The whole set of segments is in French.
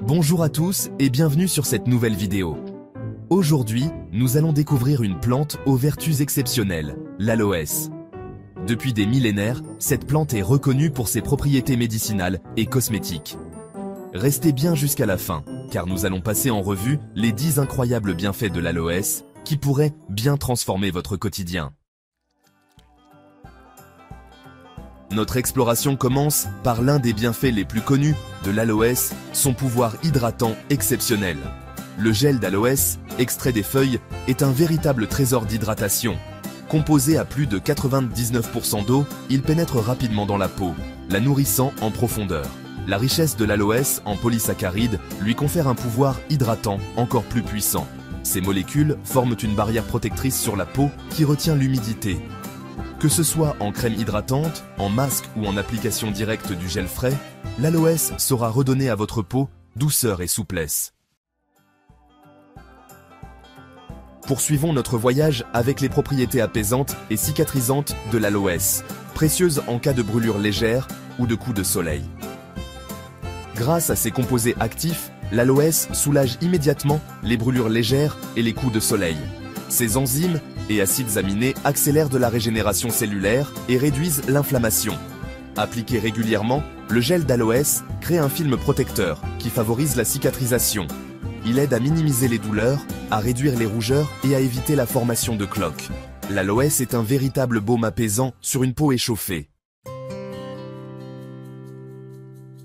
Bonjour à tous et bienvenue sur cette nouvelle vidéo. Aujourd'hui, nous allons découvrir une plante aux vertus exceptionnelles, l'aloès. Depuis des millénaires, cette plante est reconnue pour ses propriétés médicinales et cosmétiques. Restez bien jusqu'à la fin, car nous allons passer en revue les 10 incroyables bienfaits de l'aloès qui pourraient bien transformer votre quotidien. Notre exploration commence par l'un des bienfaits les plus connus de l'aloès, son pouvoir hydratant exceptionnel. Le gel d'aloès, extrait des feuilles, est un véritable trésor d'hydratation. Composé à plus de 99% d'eau, il pénètre rapidement dans la peau, la nourrissant en profondeur. La richesse de l'aloès en polysaccharides lui confère un pouvoir hydratant encore plus puissant. Ces molécules forment une barrière protectrice sur la peau qui retient l'humidité. Que ce soit en crème hydratante, en masque ou en application directe du gel frais, l'aloès saura redonner à votre peau douceur et souplesse. Poursuivons notre voyage avec les propriétés apaisantes et cicatrisantes de l'aloès, précieuse en cas de brûlure légère ou de coups de soleil. Grâce à ses composés actifs, l'aloès soulage immédiatement les brûlures légères et les coups de soleil. Ses enzymes et acides aminés accélèrent de la régénération cellulaire et réduisent l'inflammation. Appliqué régulièrement, le gel d'aloès crée un film protecteur qui favorise la cicatrisation. Il aide à minimiser les douleurs, à réduire les rougeurs et à éviter la formation de cloques. L'aloès est un véritable baume apaisant sur une peau échauffée.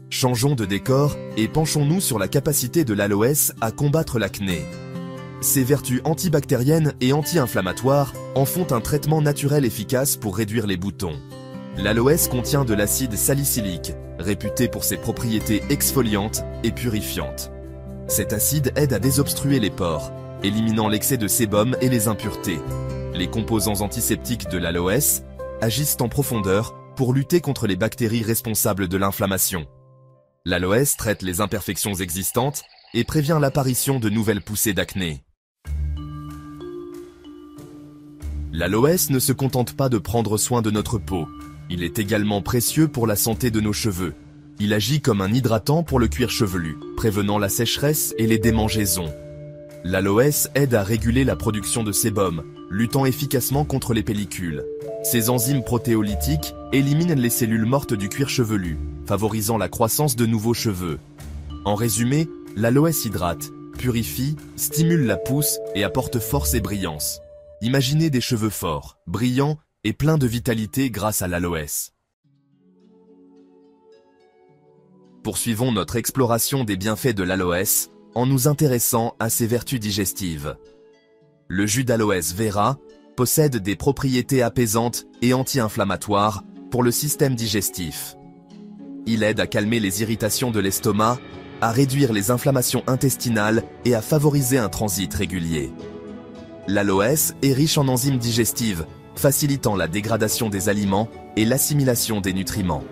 Changeons de décor et penchons-nous sur la capacité de l'aloès à combattre l'acné. Ses vertus antibactériennes et anti-inflammatoires en font un traitement naturel efficace pour réduire les boutons. L'aloès contient de l'acide salicylique, réputé pour ses propriétés exfoliantes et purifiantes. Cet acide aide à désobstruer les pores, éliminant l'excès de sébum et les impuretés. Les composants antiseptiques de l'aloès agissent en profondeur pour lutter contre les bactéries responsables de l'inflammation. L'aloès traite les imperfections existantes et prévient l'apparition de nouvelles poussées d'acné. L'aloès ne se contente pas de prendre soin de notre peau. Il est également précieux pour la santé de nos cheveux. Il agit comme un hydratant pour le cuir chevelu, prévenant la sécheresse et les démangeaisons. L'aloès aide à réguler la production de sébum, luttant efficacement contre les pellicules. Ses enzymes protéolytiques éliminent les cellules mortes du cuir chevelu, favorisant la croissance de nouveaux cheveux. En résumé, l'aloès hydrate, purifie, stimule la pousse et apporte force et brillance. Imaginez des cheveux forts, brillants et pleins de vitalité grâce à l'aloès. Poursuivons notre exploration des bienfaits de l'aloès en nous intéressant à ses vertus digestives. Le jus d'aloès vera possède des propriétés apaisantes et anti-inflammatoires pour le système digestif. Il aide à calmer les irritations de l'estomac, à réduire les inflammations intestinales et à favoriser un transit régulier. L'aloès est riche en enzymes digestives, facilitant la dégradation des aliments et l'assimilation des nutriments.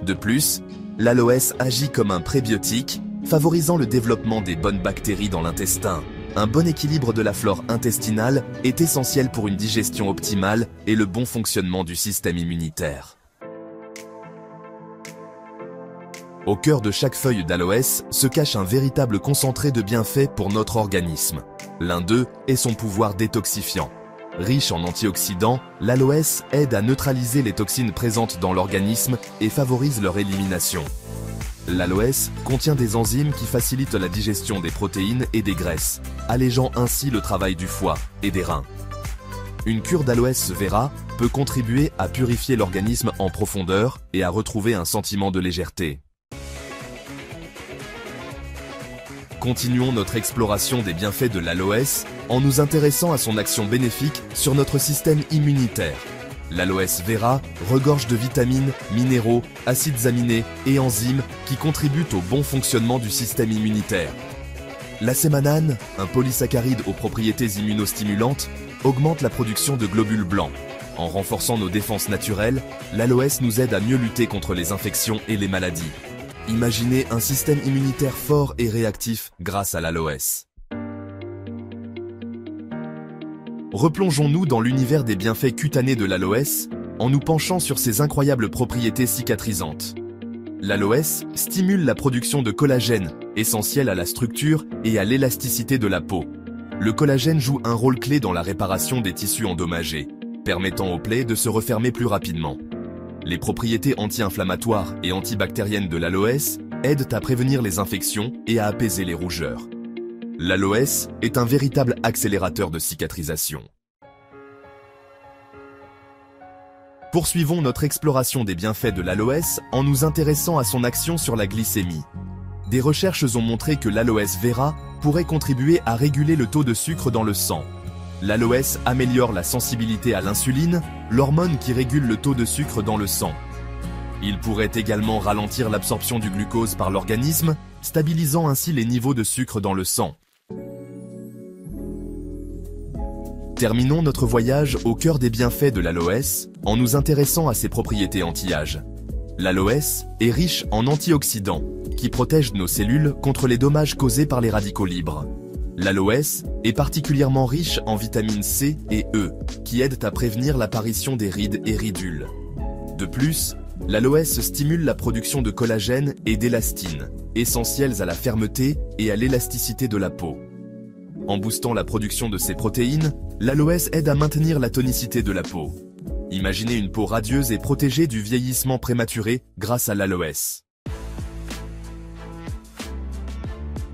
De plus, l'aloès agit comme un prébiotique, favorisant le développement des bonnes bactéries dans l'intestin. Un bon équilibre de la flore intestinale est essentiel pour une digestion optimale et le bon fonctionnement du système immunitaire. Au cœur de chaque feuille d'aloès se cache un véritable concentré de bienfaits pour notre organisme. L'un d'eux est son pouvoir détoxifiant. Riche en antioxydants, l'aloès aide à neutraliser les toxines présentes dans l'organisme et favorise leur élimination. L'aloès contient des enzymes qui facilitent la digestion des protéines et des graisses, allégeant ainsi le travail du foie et des reins. Une cure d'aloès vera peut contribuer à purifier l'organisme en profondeur et à retrouver un sentiment de légèreté. Continuons notre exploration des bienfaits de l'aloès en nous intéressant à son action bénéfique sur notre système immunitaire. L'aloès vera regorge de vitamines, minéraux, acides aminés et enzymes qui contribuent au bon fonctionnement du système immunitaire. La sémanane, un polysaccharide aux propriétés immunostimulantes, augmente la production de globules blancs. En renforçant nos défenses naturelles, l'aloès nous aide à mieux lutter contre les infections et les maladies. Imaginez un système immunitaire fort et réactif grâce à l'aloès. Replongeons-nous dans l'univers des bienfaits cutanés de l'aloès en nous penchant sur ses incroyables propriétés cicatrisantes. L'aloès stimule la production de collagène, essentiel à la structure et à l'élasticité de la peau. Le collagène joue un rôle clé dans la réparation des tissus endommagés, permettant aux plaies de se refermer plus rapidement. Les propriétés anti-inflammatoires et antibactériennes de l'aloès aident à prévenir les infections et à apaiser les rougeurs. L'aloès est un véritable accélérateur de cicatrisation. Poursuivons notre exploration des bienfaits de l'aloès en nous intéressant à son action sur la glycémie. Des recherches ont montré que l'aloès vera pourrait contribuer à réguler le taux de sucre dans le sang. L'aloès améliore la sensibilité à l'insuline, l'hormone qui régule le taux de sucre dans le sang. Il pourrait également ralentir l'absorption du glucose par l'organisme, stabilisant ainsi les niveaux de sucre dans le sang. Terminons notre voyage au cœur des bienfaits de l'aloès en nous intéressant à ses propriétés anti-âge. L'aloès est riche en antioxydants qui protègent nos cellules contre les dommages causés par les radicaux libres. L'aloès est particulièrement riche en vitamines C et E qui aident à prévenir l'apparition des rides et ridules. De plus, l'aloès stimule la production de collagène et d'élastine, essentiels à la fermeté et à l'élasticité de la peau. En boostant la production de ces protéines, l'aloès aide à maintenir la tonicité de la peau. Imaginez une peau radieuse et protégée du vieillissement prématuré grâce à l'aloès.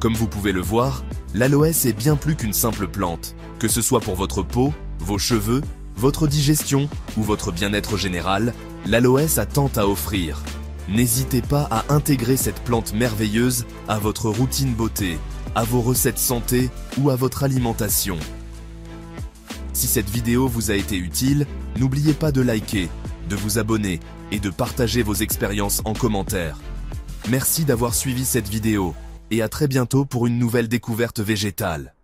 Comme vous pouvez le voir, l'aloès est bien plus qu'une simple plante, que ce soit pour votre peau, vos cheveux, votre digestion ou votre bien-être général, l'aloès a tant à offrir. N'hésitez pas à intégrer cette plante merveilleuse à votre routine beauté, à vos recettes santé ou à votre alimentation. Si cette vidéo vous a été utile, n'oubliez pas de liker, de vous abonner et de partager vos expériences en commentaire. Merci d'avoir suivi cette vidéo et à très bientôt pour une nouvelle découverte végétale.